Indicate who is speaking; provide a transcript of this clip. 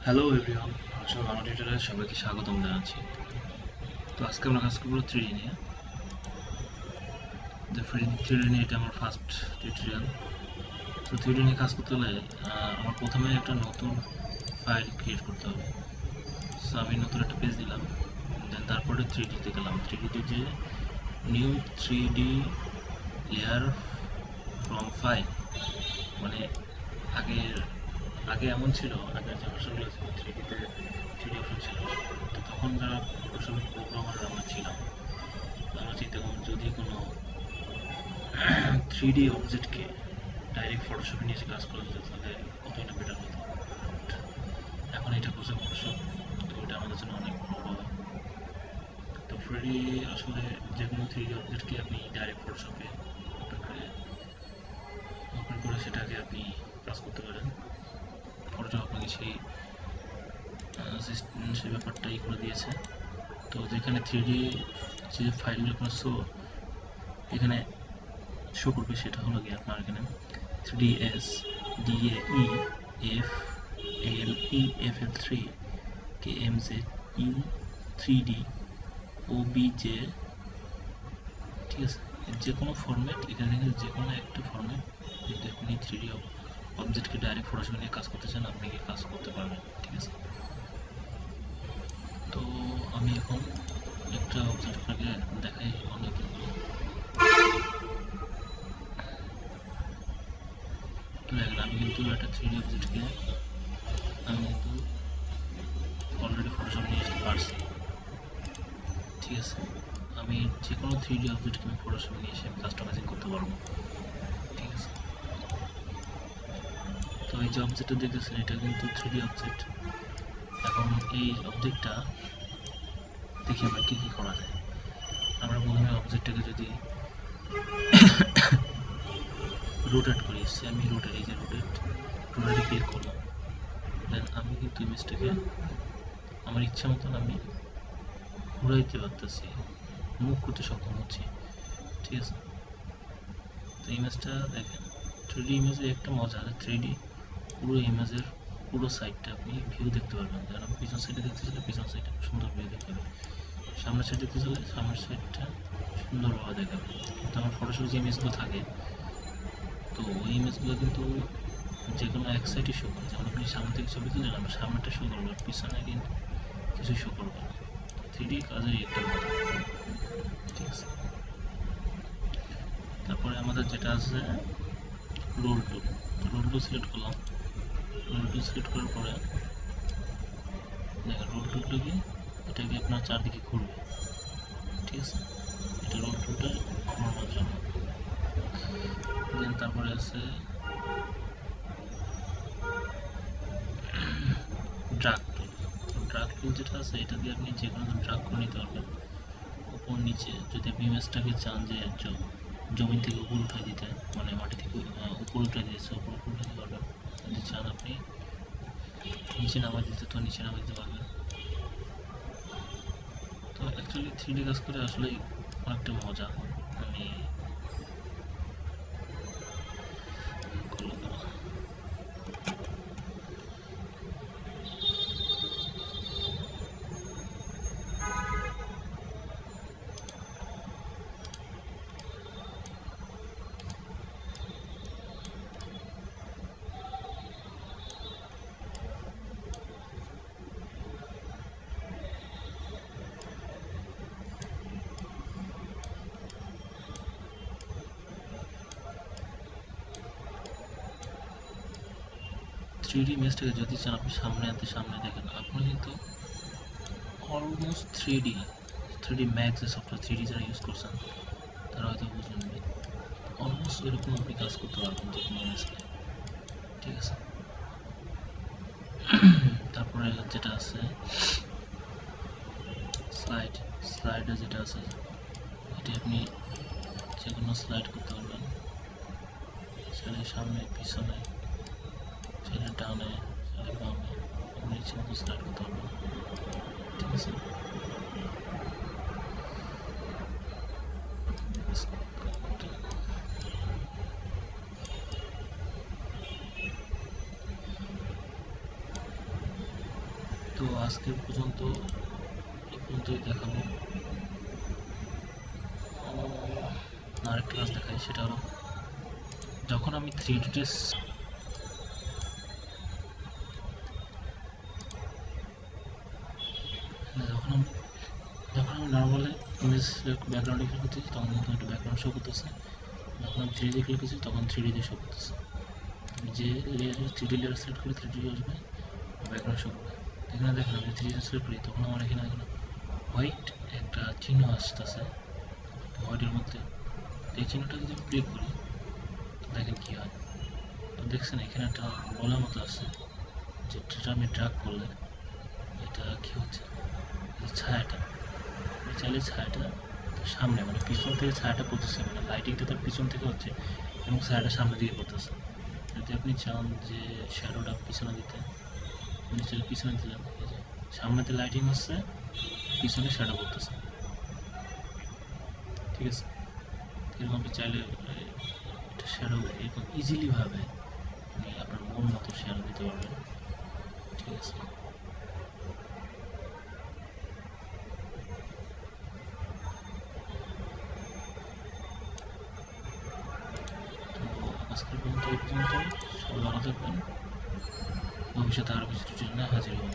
Speaker 1: Hello everyone, আসলে বাংলা টিউটোরিয়ালে সবাইকে স্বাগতম জানাচ্ছি। তো আজকে আমরা কাজ করবো 3D নিয়ে। যে 3D নিয়ে এটা আমার ফার্স্ট টিউটোরিয়াল। তো 3D নিয়ে কাজ করতে হলে আমার প্রথমে একটা নতুন ফাইল ক্রিয়েট করতে হবে। সো আমি নতুন একটা পেজ দিলাম, দেন তারপরে 3Dতে গেলাম। 3Dতে যে new 3D layer from file, মানে আগের আগে এমন ছিল, আগের যে ভার্সনগুলো ছিল 3Dতে 3D অপশন ছিল, তো তখন যারা ফটোশপের প্রোগ্রামার আমরা ছিলাম, আমরা চিন্তা করলাম যদি কোনো 3D অবজেক্টকে ডাইরেক্ট ফটোশপে নিয়ে এসে কাজ করা যেত তাহলে কতই না বেটার হতো। এখন এটা করছে ফটোশপ, তো এটা আমাদের জন্য অনেক বড় পাওয়া। তো ফ্রেডি আসলে যে কোনো 3D অবজেক্টকে আপনি ডাইরেক্ট ফটোশপে ওপেন করে সেটাকে আপনি কাজ করতে পারেন। ফটোশপ আপনাকে সেই ব্যাপারটাই করে দিয়েছে। তো যেখানে 3D যে ফাইলগুলো এখানে শো করবে সেটা হলো গিয়ে আপনার এখানে 3ds DAE F ALE FL3 KMZ U 3D OBJ, ঠিক আছে। যে কোনো ফরম্যাট, এখানে যে কোনো একটা ফরম্যাট যদি আপনি 3D অবজেক্টকে ডাইরেক্ট ফটোশপে নিয়ে কাজ করতে চান আপনি কি কাজ করতে পারবেন, ঠিক আছে। তো আমি এখন একটা অবজেক্ট আপনাকে দেখাই অনেকগুলো। দেখেন আমি কিন্তু একটা 3D অবজেক্টকে আমি কিন্তু অলরেডি ফটোশপ নিয়ে আসতে পারছি, ঠিক আছে। আমি যে কোনো 3D অবজেক্টকে আমি ফটোশপে নিয়ে এসে আমি কাস্টমাইজিং করতে পারবো, ঠিক আছে। তো এই যে অবজেক্টটা দেখতেছেন এটা কিন্তু 3D অবজেক্ট। এখন এই অবজেক্টটা দেখি আমরা কী কী করা যায়। আমরা প্রথমে অবজেক্টটাকে যদি রোটেট করি, সেমি রোটেট, এই যে রোটেটে ক্লিক করলাম, দেন আমি কিন্তু ইমেজটাকে আমার ইচ্ছা মতন আমি ঘুরাইতে পারতেছি, মুভ করতে সক্ষম হচ্ছি, ঠিক আছে। তো ইমেজটা দেখেন 3D ইমেজে একটা মজা আছে, 3D পুরো ইমেজের পুরো সাইডটা আপনি ভিউ দেখতে পারবেন। যেমন আমি পিছন সাইডে দেখতে চাইলে পিছন সাইডটা সুন্দর ভিউ দেখতে পাবেন, সামনের সাইড দেখতে চাইলে সামনের সাইডটা সুন্দরভাবে দেখাবে। কিন্তু আমার ফটোশপে যে ইমেজগুলো থাকে, তো ওই ইমেজগুলো কিন্তু যে কোনো এক সাইডে শো করে। যেমন আপনি সামনে থেকে ছবি তুললেন, আমার সামনেটা শো করবে, পিছনে কিন্তু কিছু শো করবে না। 3D কাজের একটা মজা, ঠিক আছে। তারপরে আমাদের যেটা আছে রোল টুল সিলেক্ট করলাম। রোল টুল সিলেক্ট করার পরে দেখেন রোল টুলটা কি এটাকে আপনার চারদিকে ঘুরবে, ঠিক আছে। এটা রোল টুলটা ঘোরানোর জন্য। দেন তারপরে আছে ড্রাগ টুল। ড্রাগ টুল যেটা আছে এটা দিয়ে আপনি যে কোনো ড্রাগ করে নিতে পারবেন উপর নিচে। যদি আপনি ইমেজটাকে চান যে জমিন থেকে উপর উঠাই দিতে, মানে মাটি থেকে উপর উঠাই দিয়েছে, উপর উঠাতে পারবেন। যদি চান আপনি নিচে নামাই দিতে তো নিচে নামাই দিতে পারবেন। তো অ্যাকচুয়ালি 3D কাজ করে আসলেই অনেকটা মজা। আমি 3D ইমেজটাকে যদি চান আপনি সামনে আনতে, সামনে দেখেন আপনি কিন্তু অলমোস্ট 3D ম্যাক্স যে সফটওয়্যার 3D যারা ইউজ করছেন তারা হয়তো বুঝবেন, অলমোস্ট এরকম আপনি কাজ করতে পারবেন যে কোনো ইমেজকে, ঠিক আছে। তারপরে যেটা আছে স্লাইডে যেটা আছে এটা আপনি যে কোনো স্লাইড করতে পারবেন, সেটা সামনে পিছনে, সেটা ডানে, সেটা বামে, আপনি ইচ্ছে মতো স্লাইড করতে পারবেন, ঠিক আছে। আজকে পর্যন্ত এই পর্যন্তই দেখাবো। আরেকটা কাজ দেখাই, সেটা হলো যখন আমি 3D টেস্ট যখন আমি নর্মালি ইমেজ ব্যাকগ্রাউন্ডে ক্লিক করতেছি তখন নতুন একটা ব্যাকগ্রাউন্ড শো করতেছে, যখন আমি 3D ক্লিক করছি তখন 3D তে শো করতেছে। আমি যে লেয়ারে 3D লেয়ার সিলেক্ট করি 3D আসবে, ব্যাকগ্রাউন্ড শো করবে। এখানে দেখেন আমি 3D সিলেক্ট করি তখন আমার এখানে হোয়াইট একটা চিহ্ন আসতেছে হোয়াইটের মধ্যে। এই চিহ্নটা যদি আমি ক্লিক করি দেখেন কি হয়। তো দেখছেন এখানে একটা বলার মতো আছে, যেটা আমি ড্রাগ করলে এটা কি হচ্ছে, ছায়াটা আমি চাইলে ছায়াটা সামনে মানে পিছন থেকে ছায়াটা পড়তেছে, মানে লাইটিংটা তার পিছন থেকে হচ্ছে এবং ছায়াটা সামনের দিকে পড়তেছে। যদি আপনি চান যে শ্যাডোটা পিছনে দিতে, আপনি চাইলে পিছনে দিলেন, এই যে সামনেতে লাইটিং হচ্ছে, পিছনে শ্যাডো পড়তেছে, ঠিক আছে। এরকম আপনি চাইলে এটা শ্যাডো এরকম ইজিলি ভাবে আপনি আপনার মন মতো শ্যাডো দিতে পারবেন, ঠিক আছে। তো আজকের পর্যন্ত এই পর্যন্ত, সবাই ভালো থাকবেন, ভবিষ্যতে আরও কিছু টিউটোরিয়াল নিয়ে হাজির হব।